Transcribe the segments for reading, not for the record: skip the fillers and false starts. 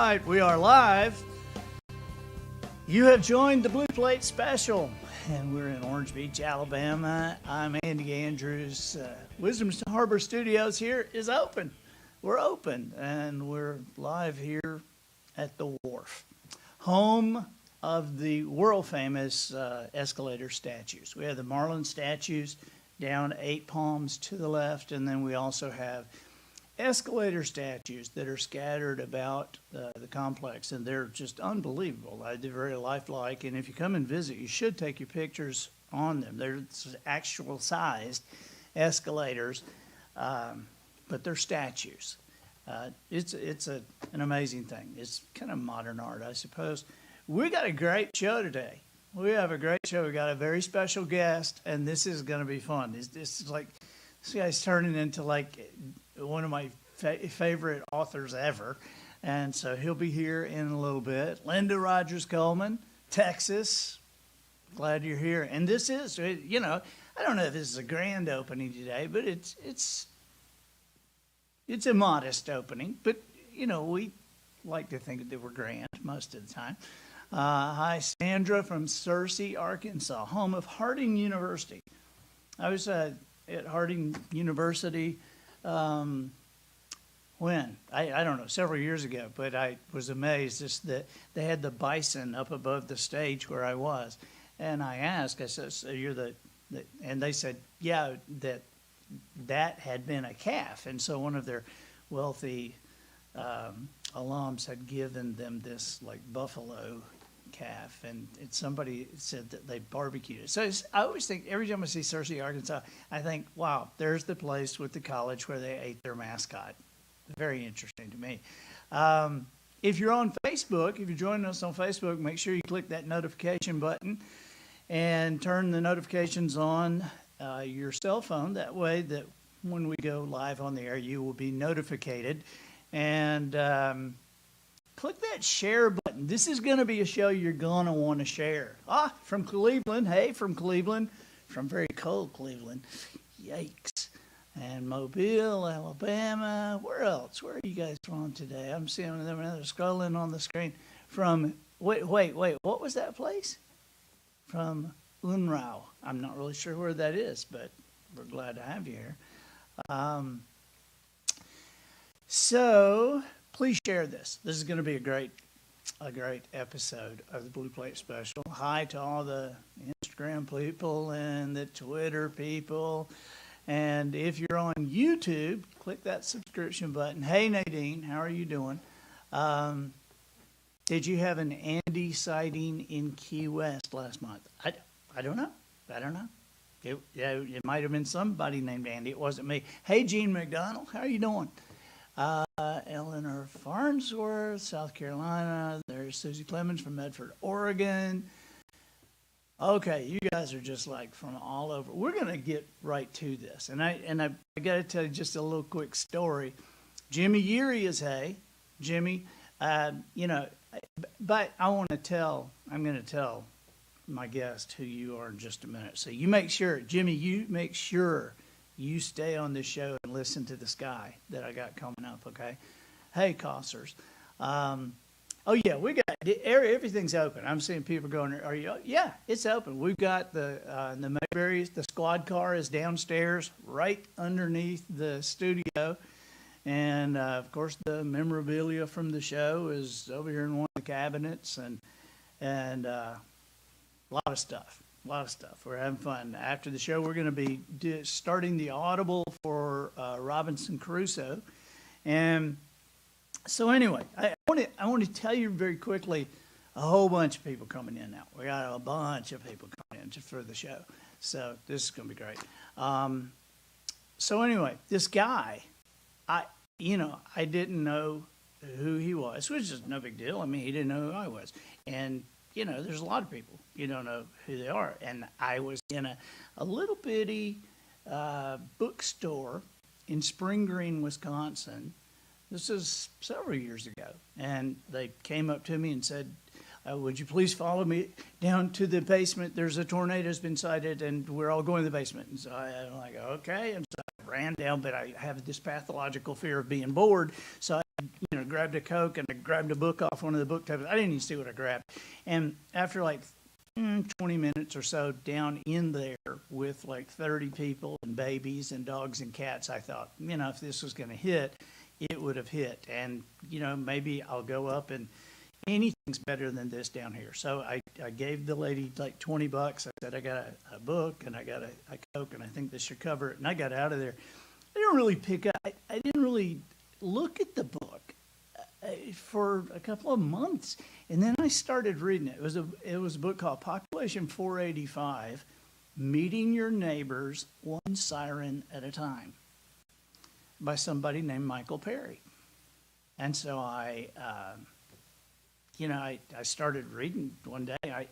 right, we are live. You have joined the Blue Plate Special, and we're in Orange Beach, Alabama. I'm Andy Andrews. Wisdom Harbor Studios here is open. We're open, and we're live here at the wharf, home of the world-famous escalator statues. We have the Marlin statues down 8 Palms to the left, and then we also have escalator statues that are scattered about the complex, and they're just unbelievable. They're very lifelike, and if you come and visit, you should take your pictures on them. They're actual sized escalators, but they're statues. It's an amazing thing. It's kind of modern art, I suppose. We got a great show today. We have a great show. We got a very special guest, and this is going to be fun. This is like, this guy's turning into like one of my favorite authors ever. And so he'll be here in a little bit. Linda Rogers Coleman, Texas. Glad you're here. And this is, you know, I don't know if this is a grand opening today, but it's a modest opening. But, you know, we like to think that we're grand most of the time. Hi, Sandra from Searcy, Arkansas, home of Harding University. I was at Harding University when? I don't know, several years ago, but I was amazed just that they had the bison up above the stage where I was. And I asked, I said, so you're the and they said, yeah, that had been a calf. And so one of their wealthy alums had given them this like buffalo calf, and somebody said that they barbecued it. So I always think, every time I see Searcy, Arkansas, I think, wow, there's the place with the college where they ate their mascot. Very interesting to me. If you're on Facebook, if you're joining us on Facebook, make sure you click that notification button and turn the notifications on your cell phone. That way that when we go live on the air, you will be notified. And click that share button. This is going to be a show you're going to want to share. From Cleveland. Hey, from Cleveland. From very cold Cleveland. Yikes. And Mobile, Alabama. Where else? Where are you guys from today? I'm seeing them scrolling on the screen. From, wait. What was that place? From Unrau. I'm not really sure where that is, but we're glad to have you here. So please share this. This is going to be a great episode of the Blue Plate Special. Hi to all the Instagram people and the Twitter people. And if you're on YouTube, click that subscription button. Hey, Nadine, how are you doing? Did you have an Andy sighting in Key West last month? I don't know. It might have been somebody named Andy. It wasn't me. Hey, Gene McDonald, how are you doing? Eleanor Farnsworth, South Carolina. There's Susie Clemens from Medford, Oregon. Okay, you guys are just like from all over. We're going to get right to this. And I got to tell you just a little quick story. Jimmy Yeary is Jimmy, you know, but I'm going to tell my guest who you are in just a minute. So you make sure, Jimmy, you stay on this show and listen to this guy that I got coming up, okay? Hey, Cossers. Oh, yeah, we got everything's open. I'm seeing people going, are you? Yeah, it's open. We've got the Mayberries. The squad car is downstairs right underneath the studio. And, of course, the memorabilia from the show is over here in one of the cabinets. And a lot of stuff. We're having fun. After the show, we're going to be starting the Audible for Robinson Crusoe. And so anyway, I want to tell you very quickly, a whole bunch of people coming in now. We got a bunch of people coming in just for the show. So this is going to be great. So anyway, this guy, I didn't know who he was, which is no big deal. I mean, he didn't know who I was. And you know, there's a lot of people, you don't know who they are. And I was in a little bitty bookstore in Spring Green, Wisconsin. This is several years ago. And they came up to me and said, would you please follow me down to the basement? There's a tornado's been sighted, and we're all going to the basement. And so I'm like, okay. And so I ran down, but I have this pathological fear of being bored. So I grabbed a Coke and I grabbed a book off one of the book tables. I didn't even see what I grabbed. And after like 20 minutes or so down in there with like 30 people and babies and dogs and cats, I thought, if this was going to hit, it would have hit. And, maybe I'll go up and anything's better than this down here. So I gave the lady like $20. I said, I got a book and I got a Coke and I think this should cover it. And I got out of there. I didn't really pick up, I didn't really look at the book for a couple of months. And then I started reading it. It was a book called Population 485, Meeting Your Neighbors One Siren at a Time, by somebody named Michael Perry. And so I started reading one day. I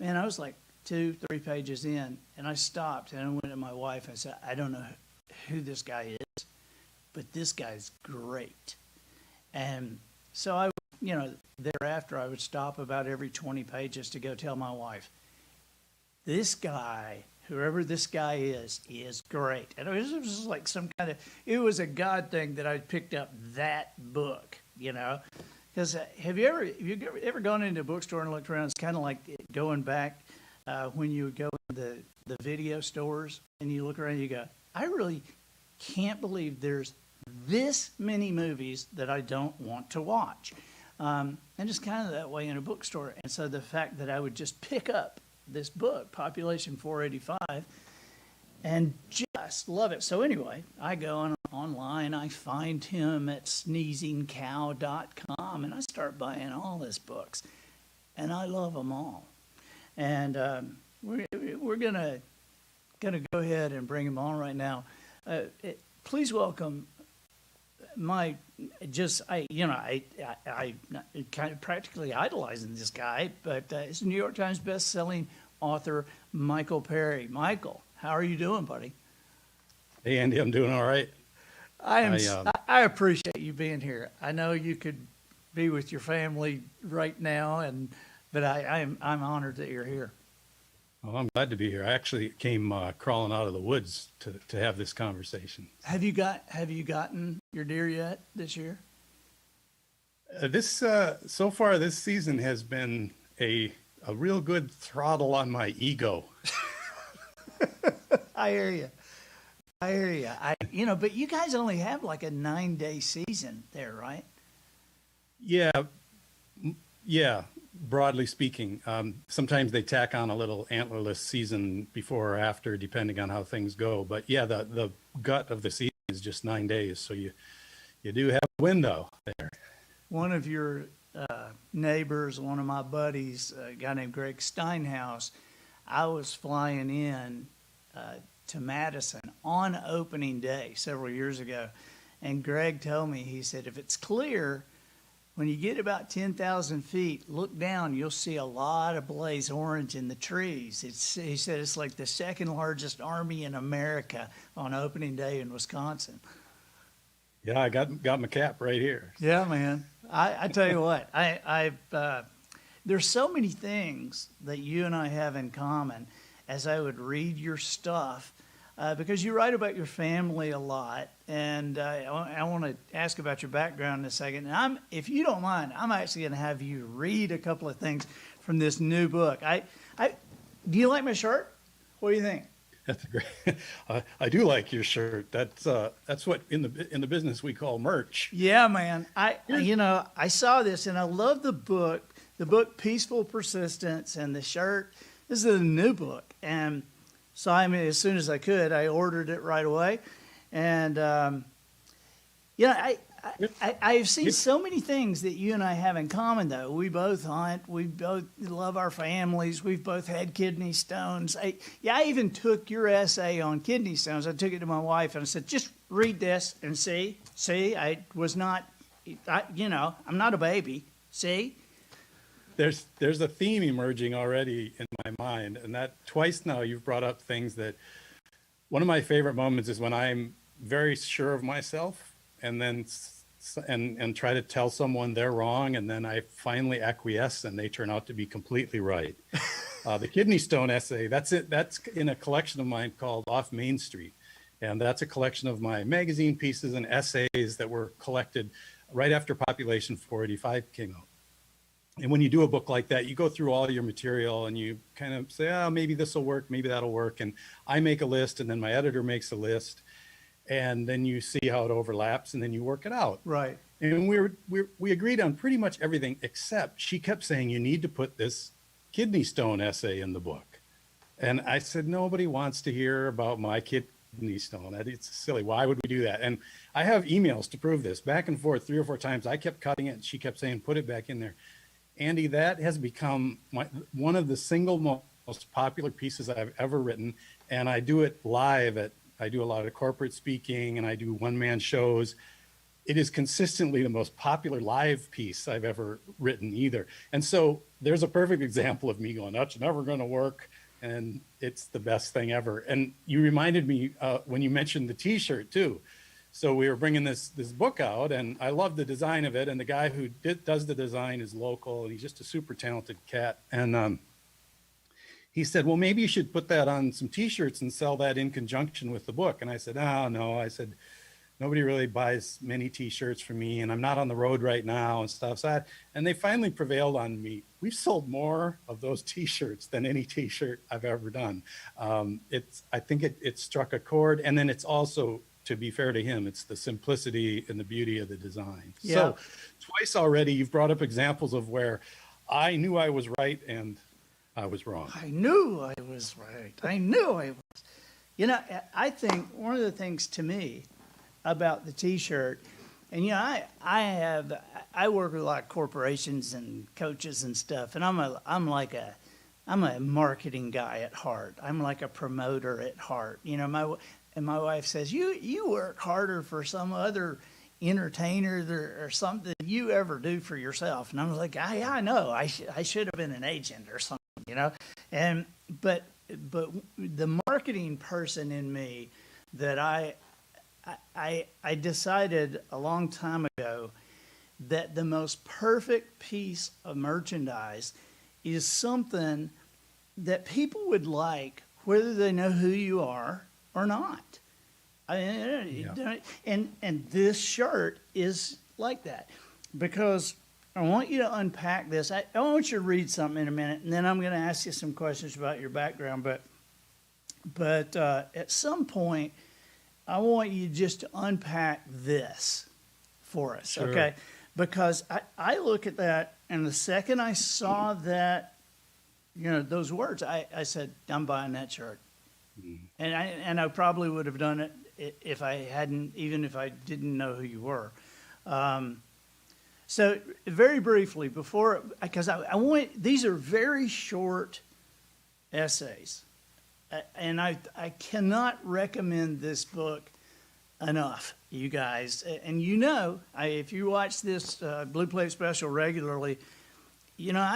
was like 2-3 pages in, and I stopped and I went to my wife and said, I don't know who this guy is, but this guy's great. And so I, thereafter I would stop about every 20 pages to go tell my wife, this guy, whoever this guy is great. And it was like it was a God thing that I picked up that book, Because have you ever gone into a bookstore and looked around? It's kind of like going back when you would go to the video stores and you look around and you go, I really can't believe there's this many movies that I don't want to watch. And just kind of that way in a bookstore. And so the fact that I would just pick up this book, Population 485, and just love it. So anyway, I go online, I find him at sneezingcow.com, and I start buying all his books, and I love them all. And we're gonna go ahead and bring him on right now. Please welcome I kind of practically idolizing this guy, but it's New York Times best-selling author Michael Perry. Michael, how are you doing, buddy? Hey, Andy, I'm doing all right. I appreciate you being here. I know you could be with your family right now, but I'm honored that you're here. Well, I'm glad to be here. I actually came crawling out of the woods to have this conversation. Have you gotten your deer yet this year? So far this season has been a real good throttle on my ego. I hear you. But you guys only have like a 9-day season there, right? Yeah. Broadly speaking, sometimes they tack on a little antlerless season before or after, depending on how things go. But yeah, the gut of the season is just 9 days, so you do have a window there. One of your neighbors, one of my buddies, a guy named Greg Steinhaus, I was flying in to Madison on opening day several years ago, and Greg told me, he said, if it's clear, when you get about 10,000 feet, look down, you'll see a lot of blaze orange in the trees. He said it's like the second largest army in America on opening day in Wisconsin. Yeah, I got my cap right here. Yeah, man. I tell you what, there's so many things that you and I have in common as I would read your stuff, because you write about your family a lot, and I want to ask about your background in a second. And if you don't mind, I'm actually going to have you read a couple of things from this new book. Do you like my shirt? What do you think? That's great. I do like your shirt. That's what in the business we call merch. Yeah, man. I saw this and I love the book. The book Peaceful Persistence, and the shirt. This is a new book, and so as soon as I could, I ordered it right away. And I've seen so many things that you and I have in common, though. We both hunt. We both love our families. We've both had kidney stones. I even took your essay on kidney stones. I took it to my wife and I said, just read this and see. I'm not a baby. See? There's a theme emerging already in my mind, and that twice now you've brought up things that one of my favorite moments is when I'm very sure of myself and then and try to tell someone they're wrong, and then I finally acquiesce and they turn out to be completely right. The kidney stone essay, that's in a collection of mine called Off Main Street, and that's a collection of my magazine pieces and essays that were collected right after Population 485 came out. And when you do a book like that, you go through all your material and you kind of say, oh, maybe this will work, maybe that'll work. And I make a list, and then my editor makes a list, and then you see how it overlaps, and then you work it out. Right. And we agreed on pretty much everything, except she kept saying, you need to put this kidney stone essay in the book. And I said, nobody wants to hear about my kidney stone. It's silly. Why would we do that? And I have emails to prove this. Back and forth 3 or 4 times. I kept cutting it, and she kept saying, put it back in there. Andy, that has become one of the single most popular pieces I've ever written. And I do it live I do a lot of corporate speaking, and I do one-man shows. It is consistently the most popular live piece I've ever written either. And so there's a perfect example of me going, that's never going to work. And it's the best thing ever. And you reminded me when you mentioned the t-shirt too. So we were bringing this book out, and I love the design of it. And the guy who does the design is local, and he's just a super talented cat. And he said, well, maybe you should put that on some t-shirts and sell that in conjunction with the book. And I said, oh, no. I said, nobody really buys many t-shirts from me, and I'm not on the road right now and stuff. And they finally prevailed on me. We've sold more of those t-shirts than any t-shirt I've ever done. I think it struck a chord. And then it's also, to be fair to him, it's the simplicity and the beauty of the design. Yeah. So twice already, you've brought up examples of where I knew I was right and I was wrong. I knew I was right. I knew I was. You know, I think one of the things to me about the t-shirt, and you know, I work with a lot of corporations and coaches and stuff, and I'm a marketing guy at heart. I'm like a promoter at heart. You know, my wife says, you work harder for some other entertainer or something than you ever do for yourself. And I was like, yeah, I know. I should have been an agent or something, you know. And but the marketing person in me that I decided a long time ago that the most perfect piece of merchandise is something that people would like, whether they know who you are or not. And this shirt is like that, because I want you to unpack this. I want you to read something in a minute, and then I'm going to ask you some questions about your background. But at some point, I want you just to unpack this for us, Sure. Okay? Because I look at that, and the second I saw that, you know, those words, I said, I'm buying that shirt. And I probably would have done it if I hadn't, even if I didn't know who you were. So very briefly, because I want, these are very short essays. And I cannot recommend this book enough, you guys. And you know, if you watch this Blue Plate Special regularly, you know,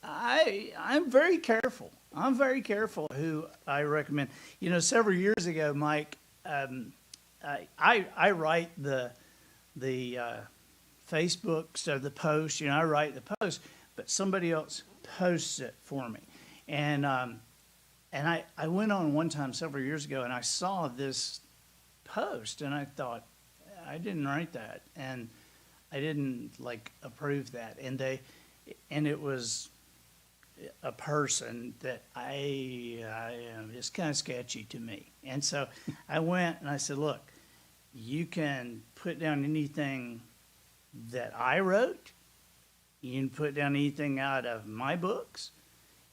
I'm very careful. I'm very careful who I recommend. You know, several years ago, Mike, I write the Facebooks or the posts. You know, I write the post, but somebody else posts it for me. And I went on one time several years ago, and I saw this post, and I thought, I didn't write that, and I didn't approve that, and it was a person that it's kind of sketchy to me. And so I went and I said, look, you can put down anything that I wrote. You can put down anything out of my books.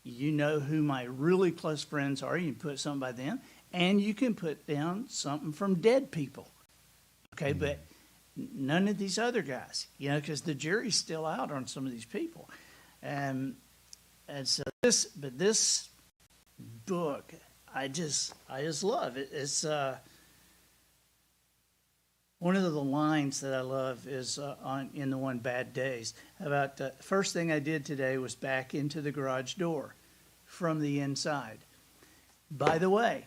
You know who my really close friends are. You can put something by them. And you can put down something from dead people. Okay, but none of these other guys, you know, because the jury's still out on some of these people. And so this book, I just love it. It's one of the lines that I love is in the one Bad Days about first thing I did today was back into the garage door from the inside. By the way,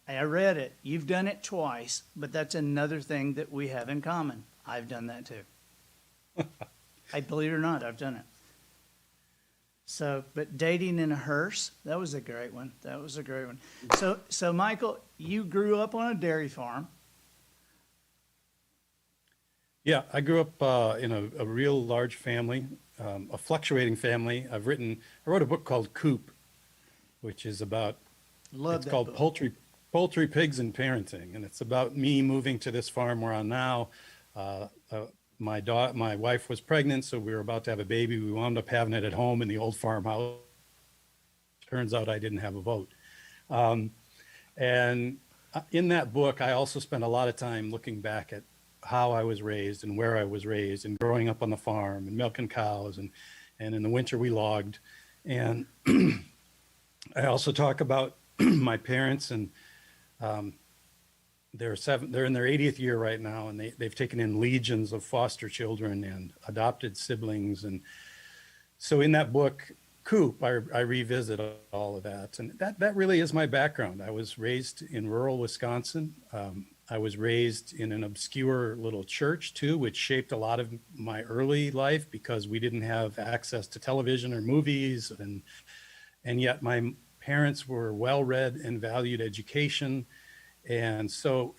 I read it. You've done it twice, but that's another thing that we have in common. I've done that too. I believe it or not, I've done it. So, but dating in a hearse, that was a great one. That was a great one. So Michael, you grew up on a dairy farm. Yeah, I grew up in a real large family, a fluctuating family. I wrote a book called Coop, which is about, Love it's that called book. Poultry, Pigs, and Parenting. And it's about me moving to this farm we're on now. My wife was pregnant, so we were about to have a baby. We wound up having it at home in the old farmhouse. Turns out I didn't have a vote. And in that book, I also spent a lot of time looking back at how I was raised and where I was raised and growing up on the farm and milking cows and in the winter we logged. And I also talk about my parents and they're in their 80th year right now, and they've taken in legions of foster children and adopted siblings. And so in that book, Coop, I revisit all of that. And that really is my background. I was raised in rural Wisconsin. I was raised in an obscure little church too, which shaped a lot of my early life because we didn't have access to television or movies. And yet my parents were well-read and valued education. And so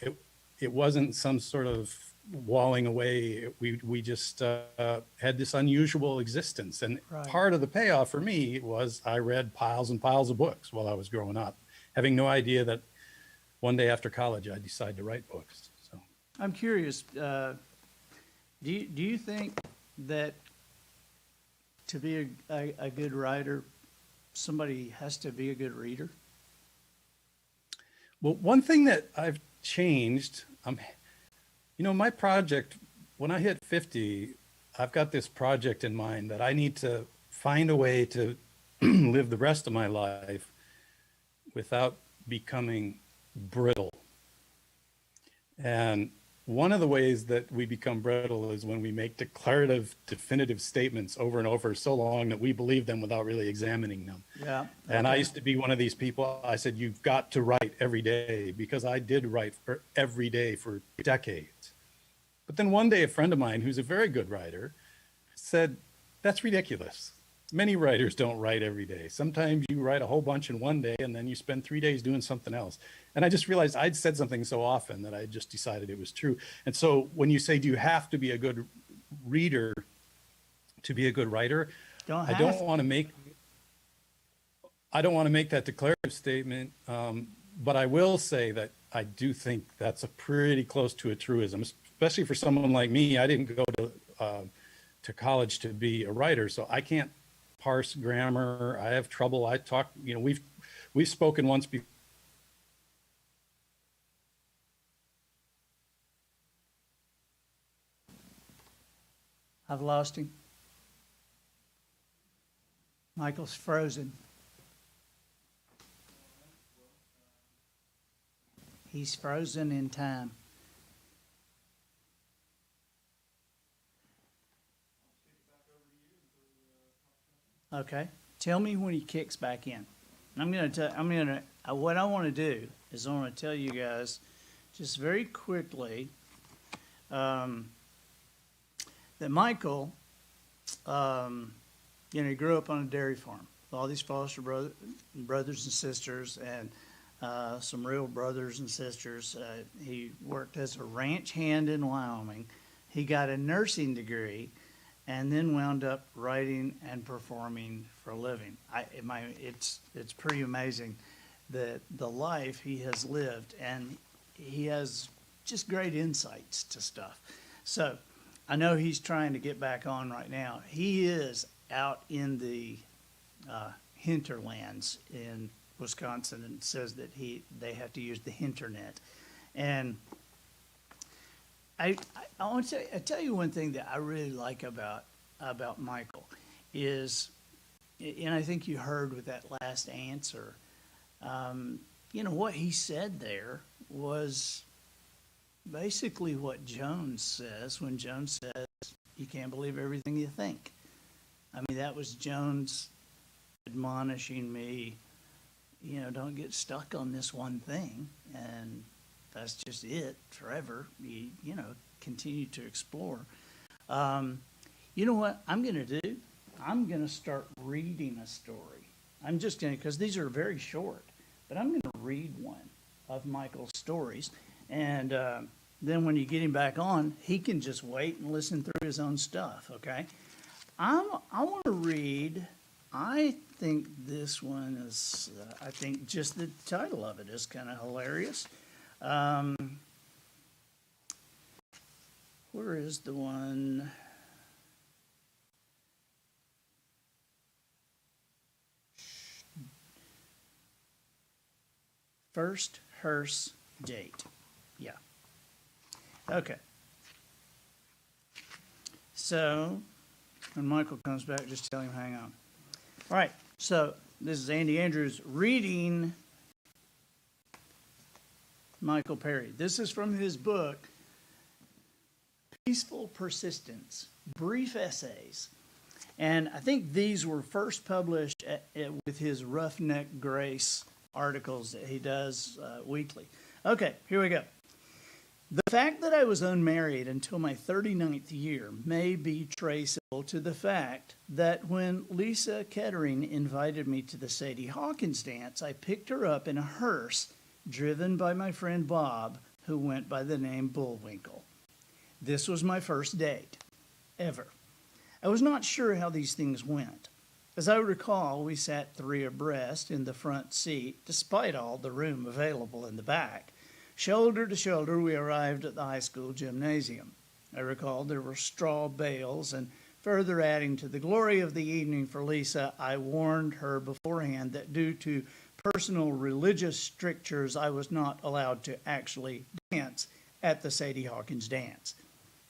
it wasn't some sort of walling away. We just had this unusual existence. And Right. part of the payoff for me was I read piles and piles of books while I was growing up, having no idea that one day after college I'd decide to write books. So I'm curious, do you think that to be a good writer, somebody has to be a good reader? well, one thing that I've changed, my project, when I hit 50, I've got this project in mind that I need to find a way to live the rest of my life without becoming brittle. And one of the ways that we become brittle is when we make declarative, definitive statements over and over so long that we believe them without really examining them. Yeah. And I okay. used to be one of these people. I said, you've got to write every day, because I did write for every day for decades. But then one day, a friend of mine who's a very good writer said, that's ridiculous. Many writers don't write every day. Sometimes you write a whole bunch in one day and then you spend 3 days doing something else. And I just realized I'd said something so often that I just decided it was true. And so when you say, do you have to be a good reader to be a good writer? Don't I have don't want to make that declarative statement, but I will say that I do think that's a pretty close to a truism, especially for someone like me. I didn't go to college to be a writer, so I can't parse grammar. I have trouble. I talk, we've spoken once before. I've lost him. Michael's frozen. He's frozen in time. Okay. Tell me when he kicks back in. What I want to do is I want to tell you guys just very quickly that Michael, he grew up on a dairy farm with all these foster brothers and sisters and some real brothers and sisters. He worked as a ranch hand in Wyoming. He got a nursing degree and then wound up writing and performing for a living. It's pretty amazing that the life he has lived, and he has just great insights to stuff. So I know he's trying to get back on right now. He is out in the hinterlands in Wisconsin and says that they have to use the internet. And I want to tell you one thing that I really like about Michael is, and I think you heard with that last answer, what he said there was basically what Jones says when Jones says, you can't believe everything you think. I mean, that was Jones admonishing me, don't get stuck on this one thing, and that's just it forever. Continue to explore. You know what I'm going to do? I'm going to start reading a story. I'm just going to, because these are very short, but I'm going to read one of Michael's stories. And then when you get him back on, he can just wait and listen through his own stuff, okay? I want to read, I think this one is, I think just the title of it is kind of hilarious. Where is the one? First hearse date. Yeah. Okay. So, when Michael comes back, just tell him hang on. All right. So, this is Andy Andrews reading Michael Perry. This is from his book, Peaceful Persistence, Brief Essays. And I think these were first published with his Roughneck Grace articles that he does weekly. Okay, here we go. The fact that I was unmarried until my 39th year may be traceable to the fact that when Lisa Kettering invited me to the Sadie Hawkins dance, I picked her up in a hearse driven by my friend Bob, who went by the name Bullwinkle. This was my first date, ever. I was not sure how these things went. As I recall, we sat three abreast in the front seat, despite all the room available in the back. Shoulder to shoulder, we arrived at the high school gymnasium. I recall there were straw bales, and further adding to the glory of the evening for Lisa, I warned her beforehand that due to personal religious strictures, I was not allowed to actually dance at the Sadie Hawkins dance.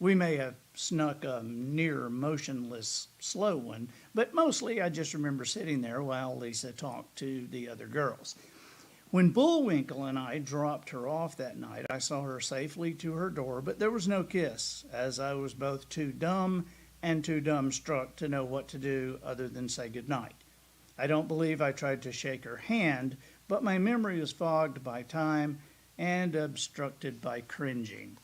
We may have snuck a near motionless slow one, but mostly I just remember sitting there while Lisa talked to the other girls. When Bullwinkle and I dropped her off that night, I saw her safely to her door, but there was no kiss, as I was both too dumb and too dumbstruck to know what to do other than say goodnight. I don't believe I tried to shake her hand, but my memory is fogged by time and obstructed by cringing.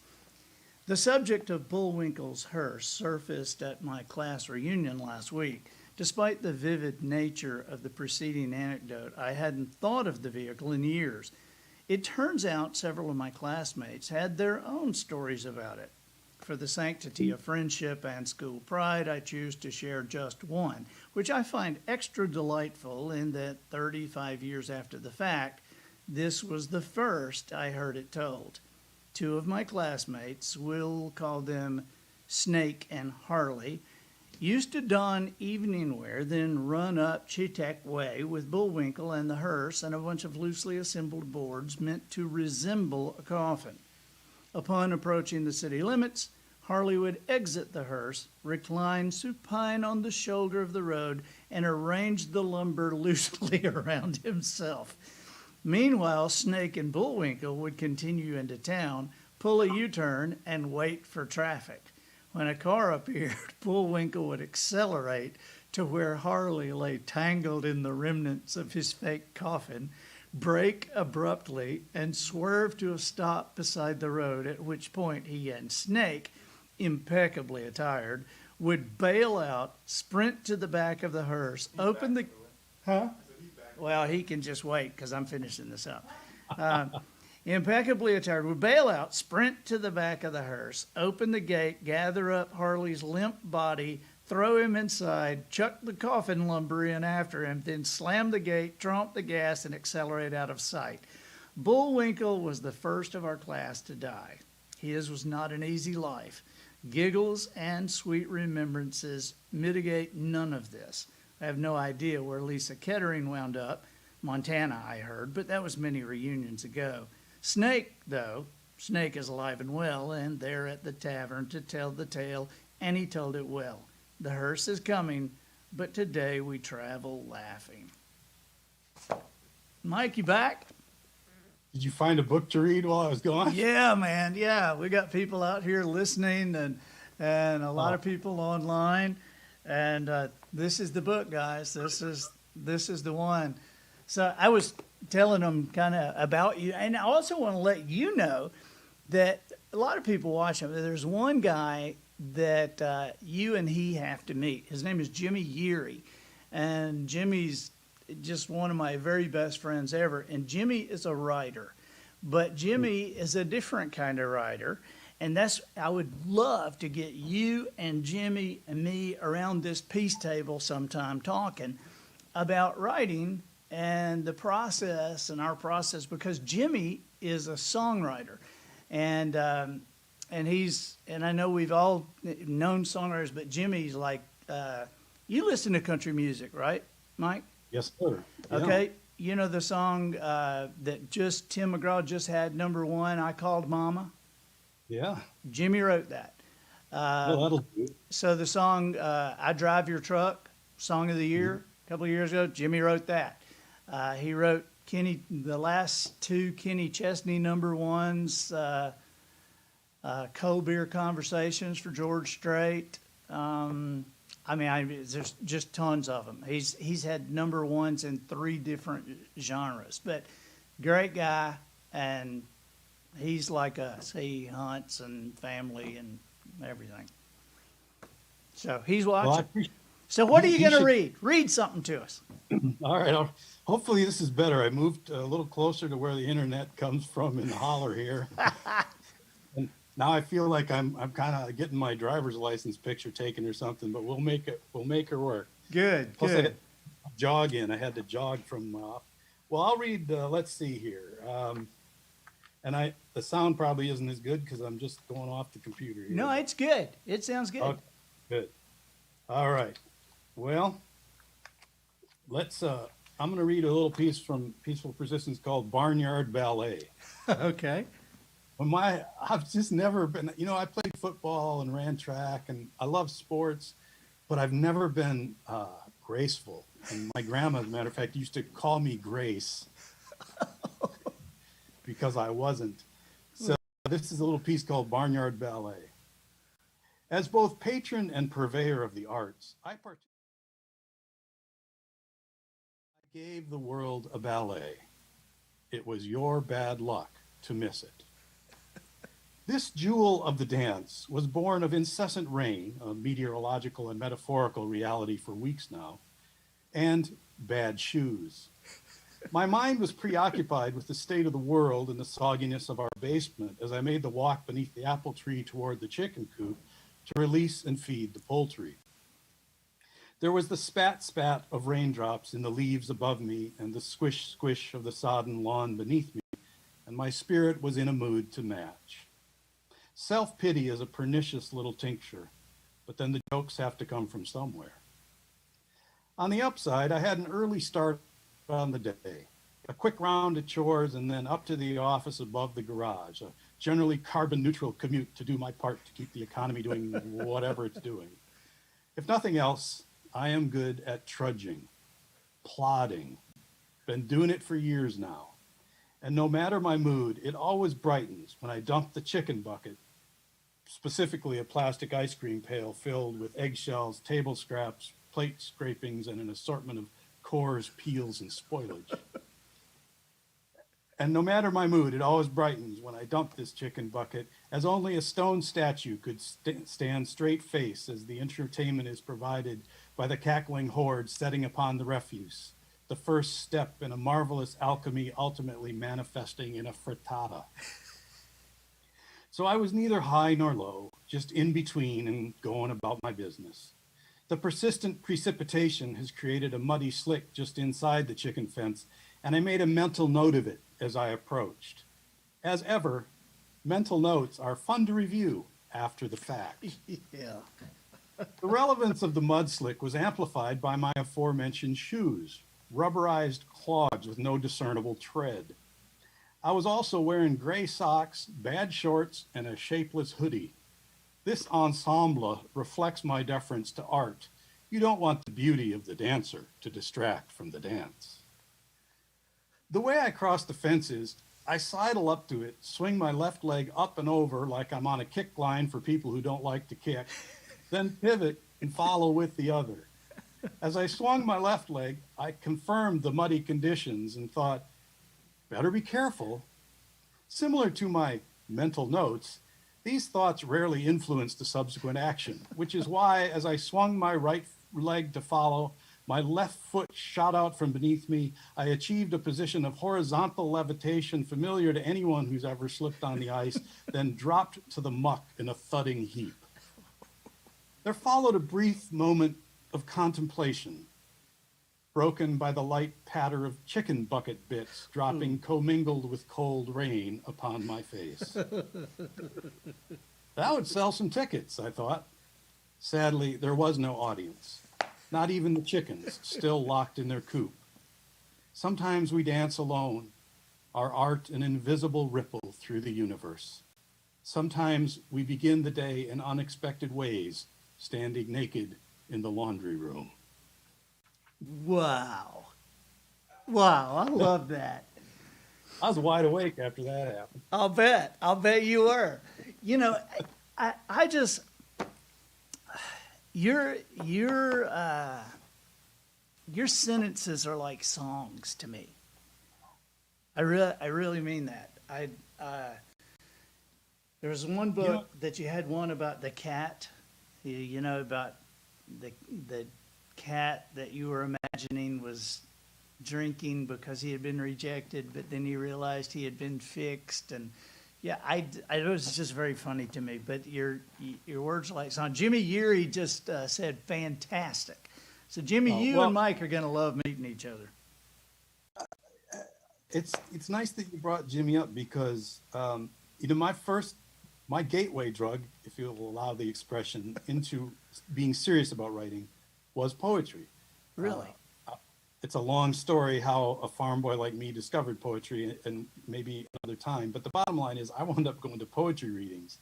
The subject of Bullwinkle's hearse surfaced at my class reunion last week. Despite the vivid nature of the preceding anecdote, I hadn't thought of the vehicle in years. It turns out several of my classmates had their own stories about it. For the sanctity of friendship and school pride, I choose to share just one, which I find extra delightful in that 35 years after the fact, this was the first I heard it told. Two of my classmates, we'll call them Snake and Harley, used to don evening wear, then run up Cheetah Way with Bullwinkle and the hearse and a bunch of loosely assembled boards meant to resemble a coffin. Upon approaching the city limits, Harley would exit the hearse, recline supine on the shoulder of the road, and arrange the lumber loosely around himself. Meanwhile, Snake and Bullwinkle would continue into town, pull a U-turn, and wait for traffic. When a car appeared, Bullwinkle would accelerate to where Harley lay tangled in the remnants of his fake coffin, brake abruptly, and swerve to a stop beside the road, at which point he and Snake, impeccably attired, would bail out, sprint to the back of the hearse, open the... Huh? Well, he can just wait because I'm finishing this up. Impeccably attired, would bail out, sprint to the back of the hearse, open the gate, gather up Harley's limp body, throw him inside, chuck the coffin lumber in after him, then slam the gate, tromp the gas, and accelerate out of sight. Bullwinkle was the first of our class to die. His was not an easy life. Giggles and sweet remembrances mitigate none of this. I have no idea where Lisa Kettering wound up. Montana, I heard, but that was many reunions ago. Snake, though, Snake is alive and well, and there at the tavern to tell the tale, and he told it well. The hearse is coming, but today we travel laughing. Mike, you back? Did you find a book to read while I was gone? Yeah, man, yeah. We got people out here listening and a lot of people online. And this is the book, guys. This is the one. So I was telling them kind of about you, and I also want to let you know that a lot of people watch him. There's one guy that you and he have to meet. His name is Jimmy Yeary, and Jimmy's just one of my very best friends ever. And Jimmy is a writer, but Jimmy is a different kind of writer. And I would love to get you and Jimmy and me around this peace table sometime talking about writing and the process and our process, because Jimmy is a songwriter. And, and I know we've all known songwriters, but Jimmy's like, you listen to country music, right, Mike? Yes, sir. Yeah. Okay. You know the song that Tim McGraw just had #1, I Called Mama? Yeah. Jimmy wrote that. Well, that'll do. So the song I Drive Your Truck, Song of the Year, a couple of years ago, Jimmy wrote that. He wrote the last 2 Kenny Chesney #1s, Cold Beer Conversations for George Strait. There's just tons of them. He's had #1s in 3 different genres, but great guy, and he's like us. He hunts and family and everything. So he's watching. Well, So what are you going to should- read? Read something to us. All right. Hopefully this is better. I moved a little closer to where the internet comes from in the holler here. And now I feel like I'm kind of getting my driver's license picture taken or something, but we'll make her work. Good, Plus I good. had to jog in. I had to jog from, well, I'll read, let's see here. And the sound probably isn't as good because I'm just going off the computer here. No, it's good. It sounds good. Okay, good. All right. Well, I'm going to read a little piece from Peaceful Persistence called Barnyard Ballet. Okay. I've just never been, I played football and ran track and I love sports, but I've never been graceful. And my grandma, as a matter of fact, used to call me Grace because I wasn't. So this is a little piece called Barnyard Ballet. As both patron and purveyor of the arts, I gave the world a ballet. It was your bad luck to miss it. This jewel of the dance was born of incessant rain, a meteorological and metaphorical reality for weeks now, and bad shoes. My mind was preoccupied with the state of the world and the sogginess of our basement as I made the walk beneath the apple tree toward the chicken coop to release and feed the poultry. There was the spat of raindrops in the leaves above me and the squish of the sodden lawn beneath me, and my spirit was in a mood to match. Self-pity is a pernicious little tincture, but then the jokes have to come from somewhere. On the upside, I had an early start on the day, a quick round of chores and then up to the office above the garage, a generally carbon neutral commute to do my part to keep the economy doing whatever it's doing. If nothing else, I am good at trudging, plodding, been doing it for years now. And no matter my mood, it always brightens when I dump the chicken bucket, specifically a plastic ice cream pail filled with eggshells, table scraps, plate scrapings, and an assortment of cores, peels, and spoilage. And no matter my mood, it always brightens when I dump this chicken bucket, as only a stone statue could stand straight face as the entertainment is provided by the cackling horde setting upon the refuse, the first step in a marvelous alchemy ultimately manifesting in a frittata. So I was neither high nor low, just in between and going about my business. The persistent precipitation has created a muddy slick just inside the chicken fence, and I made a mental note of it as I approached. As ever, mental notes are fun to review after the fact. Yeah. The relevance of the mud slick was amplified by my aforementioned shoes, rubberized clogs with no discernible tread. I was also wearing gray socks, bad shorts, and a shapeless hoodie. This ensemble reflects my deference to art. You don't want the beauty of the dancer to distract from the dance. The way I cross the fence is, I sidle up to it, swing my left leg up and over like I'm on a kick line for people who don't like to kick, then pivot and follow with the other. As I swung my left leg, I confirmed the muddy conditions and thought, better be careful. Similar to my mental notes, these thoughts rarely influence the subsequent action, which is why, as I swung my right leg to follow, My left foot shot out from beneath me. I achieved a position of horizontal levitation familiar to anyone who's ever slipped on the ice, then dropped to the muck in a thudding heap. There followed a brief moment of contemplation, broken by the light patter of chicken bucket bits dropping commingled with cold rain upon my face. That would sell some tickets, I thought. Sadly, there was no audience, not even the chickens, still locked in their coop. Sometimes we dance alone, our art an invisible ripple through the universe. Sometimes we begin the day in unexpected ways, standing naked in the laundry room. Wow. Wow, I love that. I was wide awake after that happened. I'll bet you were. You know, I just, your sentences are like songs to me. I really mean that. There was one book that you had one about the cat, you know, about the cat that you were imagining was drinking because he had been rejected, but then he realized he had been fixed. And yeah, it was just very funny to me. But your words are like song. Jimmy Yeary just said fantastic. So Jimmy, you and Mike are going to love meeting each other. It's nice that you brought Jimmy up because you know, my gateway drug, if you'll allow the expression, into being serious about writing was poetry. Really? It's a long story how a farm boy like me discovered poetry, and maybe another time. But the bottom line is I wound up going to poetry readings,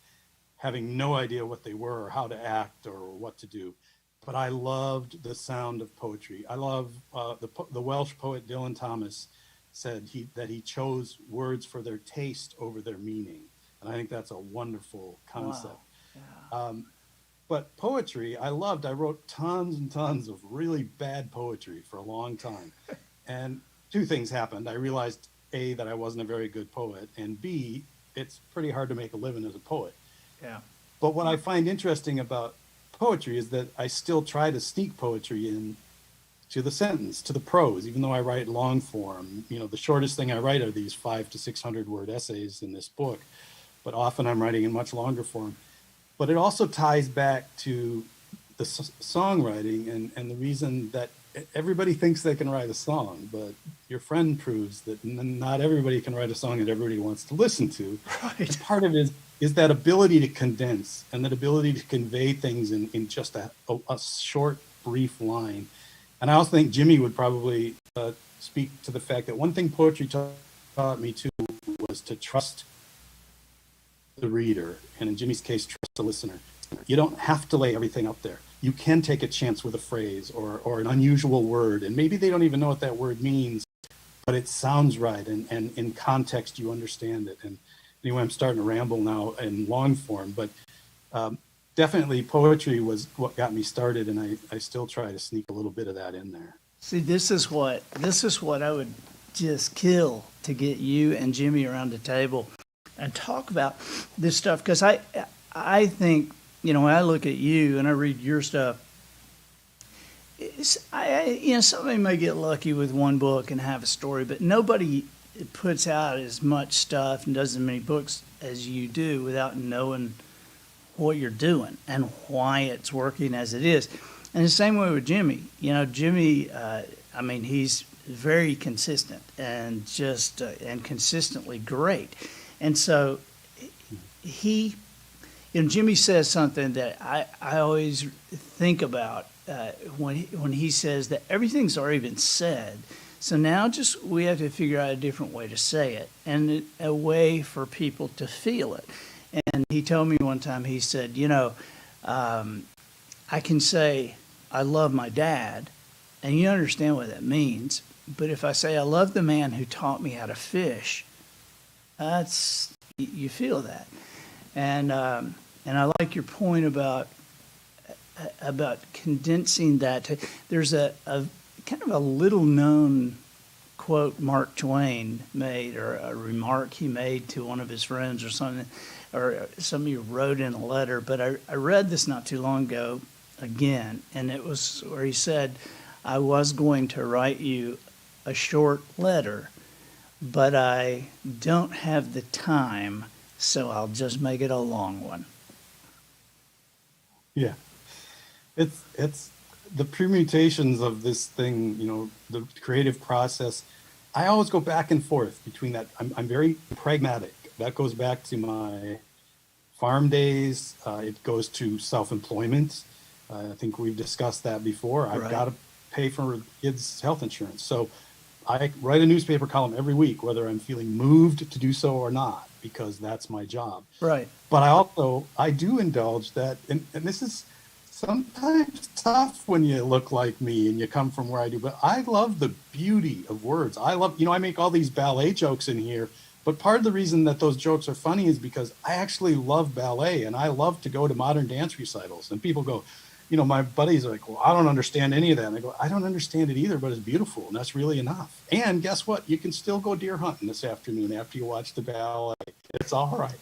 having no idea what they were or how to act or what to do. But I loved the sound of poetry. I love the Welsh poet Dylan Thomas said that he chose words for their taste over their meaning. And I think that's a wonderful concept. Wow. Yeah. But poetry, I loved. I wrote tons and tons of really bad poetry for a long time. And two things happened. I realized, A, that I wasn't a very good poet, and B, it's pretty hard to make a living as a poet. Yeah. But what I find interesting about poetry is that I still try to sneak poetry in to the sentence, to the prose, even though I write long form. You know, the shortest thing I write are these 500 to 600 word essays in this book, but often I'm writing in much longer form. But it also ties back to the songwriting and the reason that everybody thinks they can write a song, but your friend proves that not everybody can write a song that everybody wants to listen to. Right. And part of it is that ability to condense and that ability to convey things in just a short, brief line. And I also think Jimmy would probably speak to the fact that one thing poetry taught me too was to trust the reader, and in Jimmy's case, trust the listener. You don't have to lay everything up there. You can take a chance with a phrase or an unusual word, and maybe they don't even know what that word means, but it sounds right, and in context you understand it. And anyway, I'm starting to ramble now in long form, but definitely poetry was what got me started, and I still try to sneak a little bit of that in there. See, this is what I would just kill to get you and Jimmy around the table and talk about this stuff, because I think, you know, when I look at you and I read your stuff, somebody may get lucky with one book and have a story, but nobody puts out as much stuff and does as many books as you do without knowing what you're doing and why it's working as it is. And the same way with Jimmy. You know, Jimmy, I mean, he's very consistent and just and consistently great. And so he, you know, Jimmy says something that I always think about when he says that everything's already been said. So now just we have to figure out a different way to say it and a way for people to feel it. And he told me one time, he said, you know, I can say I love my dad, and you understand what that means. But if I say I love the man who taught me how to fish, that's, you feel that. And I like your point about condensing that. There's a kind of a little known quote Mark Twain made, or a remark he made to one of his friends or something, or somebody wrote in a letter. But I read this not too long ago again, and it was where he said, I was going to write you a short letter, but I don't have the time, so I'll just make it a long one. Yeah. It's the permutations of this thing, the creative process. I always go back and forth between that. I'm very pragmatic. That goes back to my farm days. It goes to self-employment. I think we've discussed that before. I've Right. got to pay for kids' health insurance. So I write a newspaper column every week, whether I'm feeling moved to do so or not, because that's my job. Right. But I do indulge that, and this is sometimes tough when you look like me and you come from where I do, but I love the beauty of words. I love, I make all these ballet jokes in here, but part of the reason that those jokes are funny is because I actually love ballet and I love to go to modern dance recitals. And people go, my buddies are like, well, I don't understand any of that. And I go, I don't understand it either, but it's beautiful. And that's really enough. And guess what? You can still go deer hunting this afternoon after you watch the ballet. It's all right.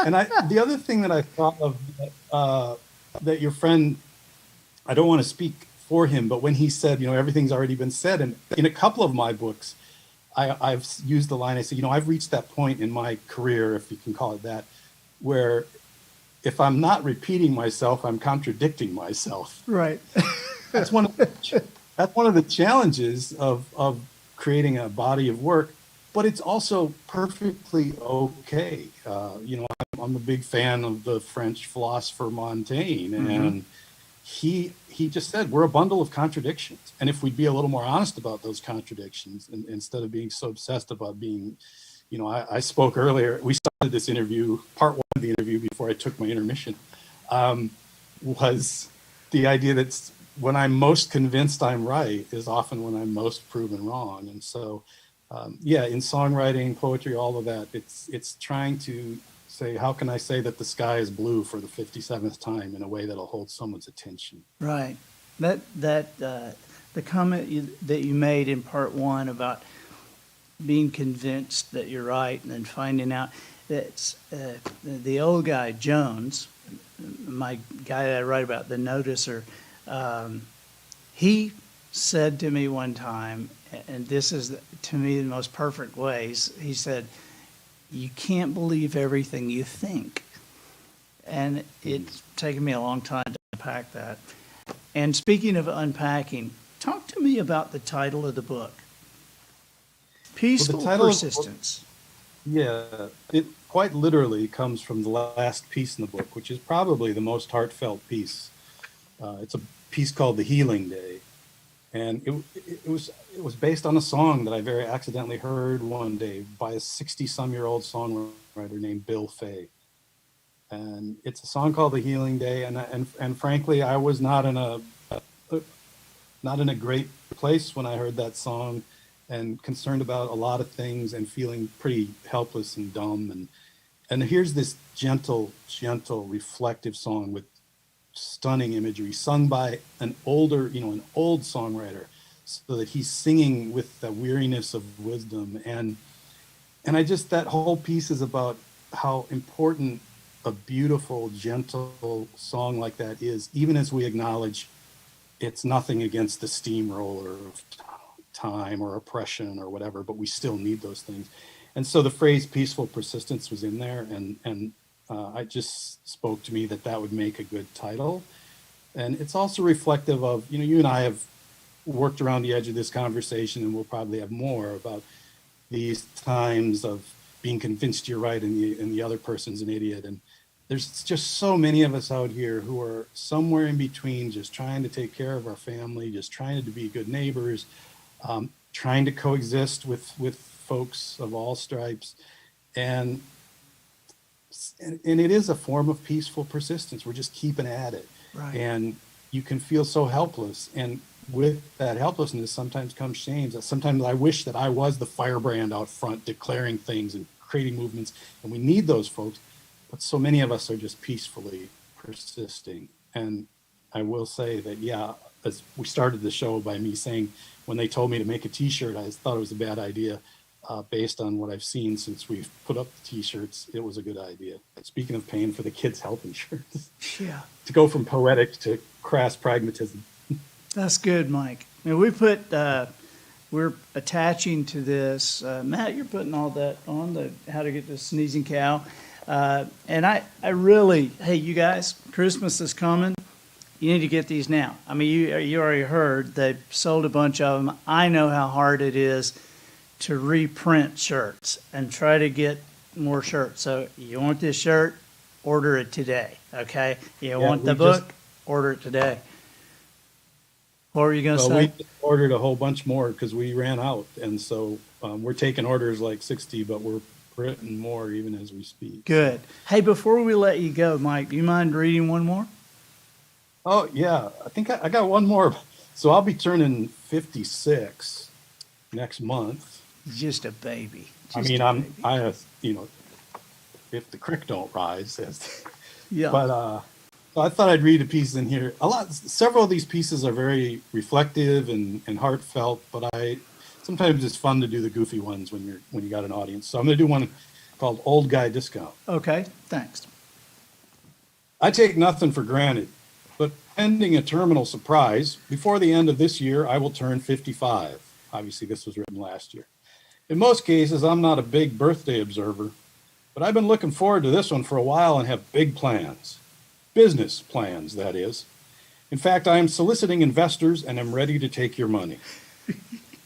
And the other thing that I thought of, that your friend, I don't want to speak for him, but when he said, everything's already been said, and in a couple of my books, I've used the line, I said, I've reached that point in my career, if you can call it that, where if I'm not repeating myself, I'm contradicting myself. Right. That's one of the challenges of creating a body of work, but it's also perfectly okay. I'm a big fan of the French philosopher Montaigne, and he just said we're a bundle of contradictions. And if we'd be a little more honest about those contradictions, instead of being so obsessed about being, I spoke earlier. We started this interview, part one of the interview before I took my intermission, was the idea that when I'm most convinced I'm right is often when I'm most proven wrong. And so, in songwriting, poetry, all of that, it's trying to say, how can I say that the sky is blue for the 57th time in a way that'll hold someone's attention? Right. The comment that you made in part one about being convinced that you're right and then finding out that the old guy, Jones, my guy that I write about, the noticer, he said to me one time, and this is to me the most perfect ways, he said, you can't believe everything you think. And it's taken me a long time to unpack that. And speaking of unpacking, talk to me about the title of the book. Peaceful Persistence. Yeah, it quite literally comes from the last piece in the book, which is probably the most heartfelt piece. It's a piece called The Healing Day. And it was based on a song that I very accidentally heard one day by a 60-some-year-old songwriter named Bill Fay. And it's a song called The Healing Day. And frankly, I was not in a great place when I heard that song, and concerned about a lot of things and feeling pretty helpless and dumb. And here's this gentle, reflective song with stunning imagery, sung by an old songwriter, so that he's singing with the weariness of wisdom. And that whole piece is about how important a beautiful, gentle song like that is, even as we acknowledge it's nothing against the steamroller of time or oppression or whatever, but we still need those things. And so the phrase peaceful persistence was in there, and it just spoke to me that would make a good title. And it's also reflective of, you and I have worked around the edge of this conversation, and we'll probably have more about these times of being convinced you're right and the other person's an idiot. And there's just so many of us out here who are somewhere in between, just trying to take care of our family, just trying to be good neighbors, trying to coexist with folks of all stripes. And it is a form of peaceful persistence. We're just keeping at it. Right. And you can feel so helpless. And with that helplessness sometimes comes shame. Sometimes I wish that I was the firebrand out front declaring things and creating movements. And we need those folks. But so many of us are just peacefully persisting. And I will say that, as we started the show by me saying, when they told me to make a T-shirt, I thought it was a bad idea. Based on what I've seen since we've put up the T-shirts, it was a good idea. Speaking of paying for the kids' health insurance, Yeah. to go from poetic to crass pragmatism. That's good, Mike. I mean, we're attaching to this, Matt, you're putting all that on, how to get the sneezing cow. And I really, hey, you guys, Christmas is coming. You need to get these now. I mean, you already heard they sold a bunch of them. I know how hard it is to reprint shirts and try to get more shirts. So you want this shirt, order it today, okay? You want the book, order it today. What were you going to say? We ordered a whole bunch more because we ran out. And so we're taking orders like 60, but we're printing more even as we speak. Good. Hey, before we let you go, Mike, do you mind reading one more? Oh, yeah. I think I got one more. So I'll be turning 56 next month. Just a baby. I mean, you know, if the creek don't rise. Yeah. But so I thought I'd read a piece in here. Several of these pieces are very reflective and heartfelt, but sometimes it's fun to do the goofy ones when you got an audience. So I'm going to do one called Old Guy Discount. Okay, thanks. I take nothing for granted, but pending a terminal surprise, before the end of this year, I will turn 55. Obviously, this was written last year. In most cases, I'm not a big birthday observer, but I've been looking forward to this one for a while and have big plans. Business plans, that is. In fact, I am soliciting investors and am ready to take your money.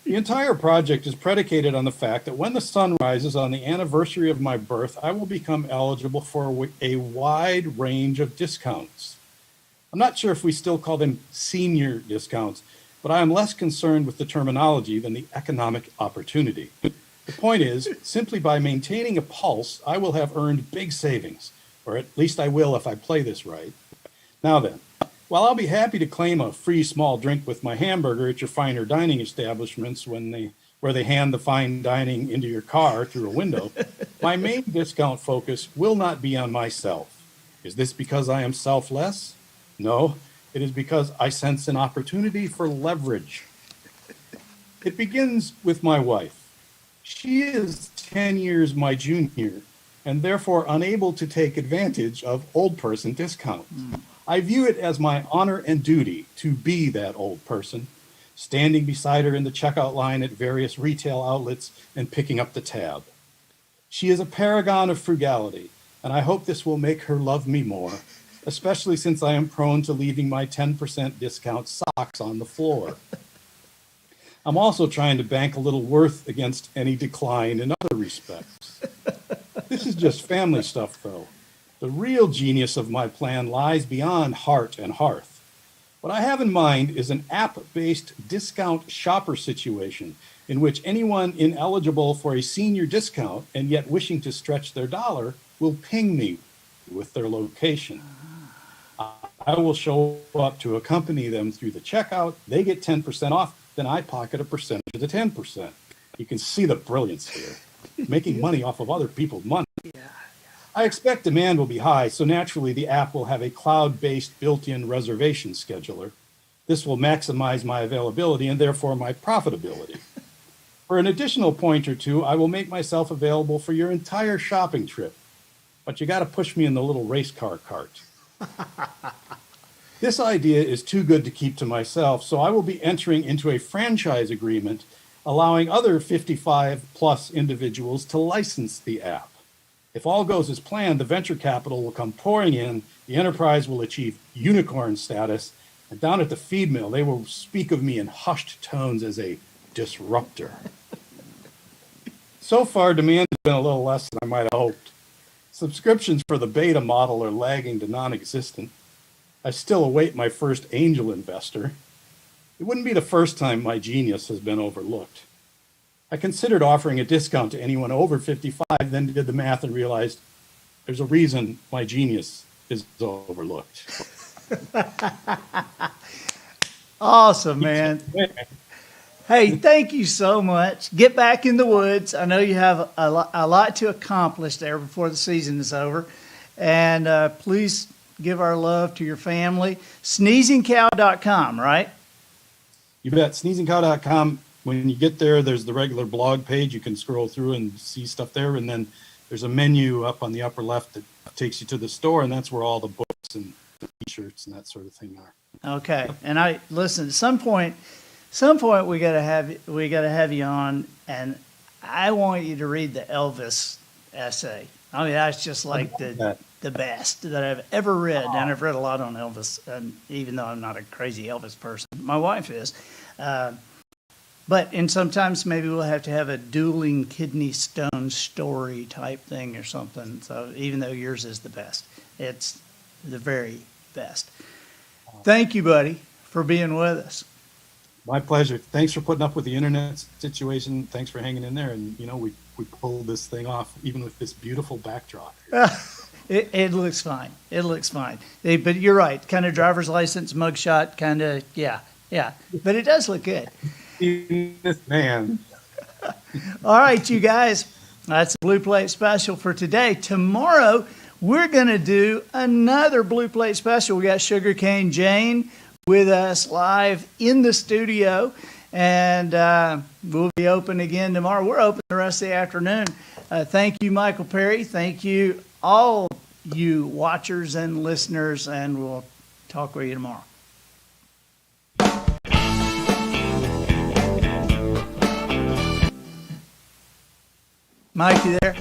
The entire project is predicated on the fact that when the sun rises on the anniversary of my birth, I will become eligible for a wide range of discounts. I'm not sure if we still call them senior discounts, but I am less concerned with the terminology than the economic opportunity. The point is, simply by maintaining a pulse, I will have earned big savings, or at least I will if I play this right. Now then, while I'll be happy to claim a free small drink with my hamburger at your finer dining establishments where they hand the fine dining into your car through a window, my main discount focus will not be on myself. Is this because I am selfless? No, it is because I sense an opportunity for leverage. It begins with my wife. She is 10 years my junior and therefore unable to take advantage of old person discounts. I view it as my honor and duty to be that old person, standing beside her in the checkout line at various retail outlets and picking up the tab. She is a paragon of frugality, and I hope this will make her love me more, especially since I am prone to leaving my 10% discount socks on the floor. I'm also trying to bank a little worth against any decline in other respects. This is just family stuff, though. The real genius of my plan lies beyond heart and hearth. What I have in mind is an app-based discount shopper situation in which anyone ineligible for a senior discount and yet wishing to stretch their dollar will ping me with their location. I will show up to accompany them through the checkout. They get 10% off, then I pocket a percentage of the 10%. You can see the brilliance here, making money off of other people's money. I expect demand will be high, so naturally the app will have a cloud-based built-in reservation scheduler. This will maximize my availability and therefore my profitability. For an additional point or two, I will make myself available for your entire shopping trip, but you got to push me in the little race car cart. This idea is too good to keep to myself, so I will be entering into a franchise agreement allowing other 55-plus individuals to license the app. If all goes as planned, the venture capital will come pouring in, the enterprise will achieve unicorn status, and down at the feed mill, they will speak of me in hushed tones as a disruptor. So far, demand has been a little less than I might have hoped. Subscriptions for the beta model are lagging to non-existent. I still await my first angel investor. It wouldn't be the first time my genius has been overlooked. I considered offering a discount to anyone over 55, then did the math and realized there's a reason my genius is overlooked. Awesome, man. Hey, thank you so much. Get back in the woods. I know you have a lot to accomplish there before the season is over. And please give our love to your family. Sneezingcow.com, right? You bet. Sneezingcow.com. When you get there, there's the regular blog page. You can scroll through and see stuff there. And then there's a menu up on the upper left that takes you to the store, and that's where all the books and the t-shirts and that sort of thing are. Okay. And listen, at some point, some point we gotta have you on, and I want you to read the Elvis essay. I mean, that's just like the best that I've ever read, and I've read a lot on Elvis, and even though I'm not a crazy Elvis person, my wife is. And sometimes maybe we'll have to have a dueling kidney stone story type thing or something. So even though yours is the best, it's the very best. Thank you, buddy, for being with us. My pleasure. Thanks for putting up with the internet situation. Thanks for hanging in there. And, you know, we pulled this thing off even with this beautiful backdrop. It looks fine. It looks fine. But you're right. Kind of driver's license, mugshot, kind of, yeah. But it does look good. This man. All right, you guys. That's a Blue Plate special for today. Tomorrow, we're going to do another Blue Plate special. We got Sugarcane Jane with us live in the studio, and we'll be open again tomorrow. We're open the rest of the afternoon. Thank you, Michael Perry. Thank you, all you watchers and listeners, and we'll talk with you tomorrow. Mike, you there?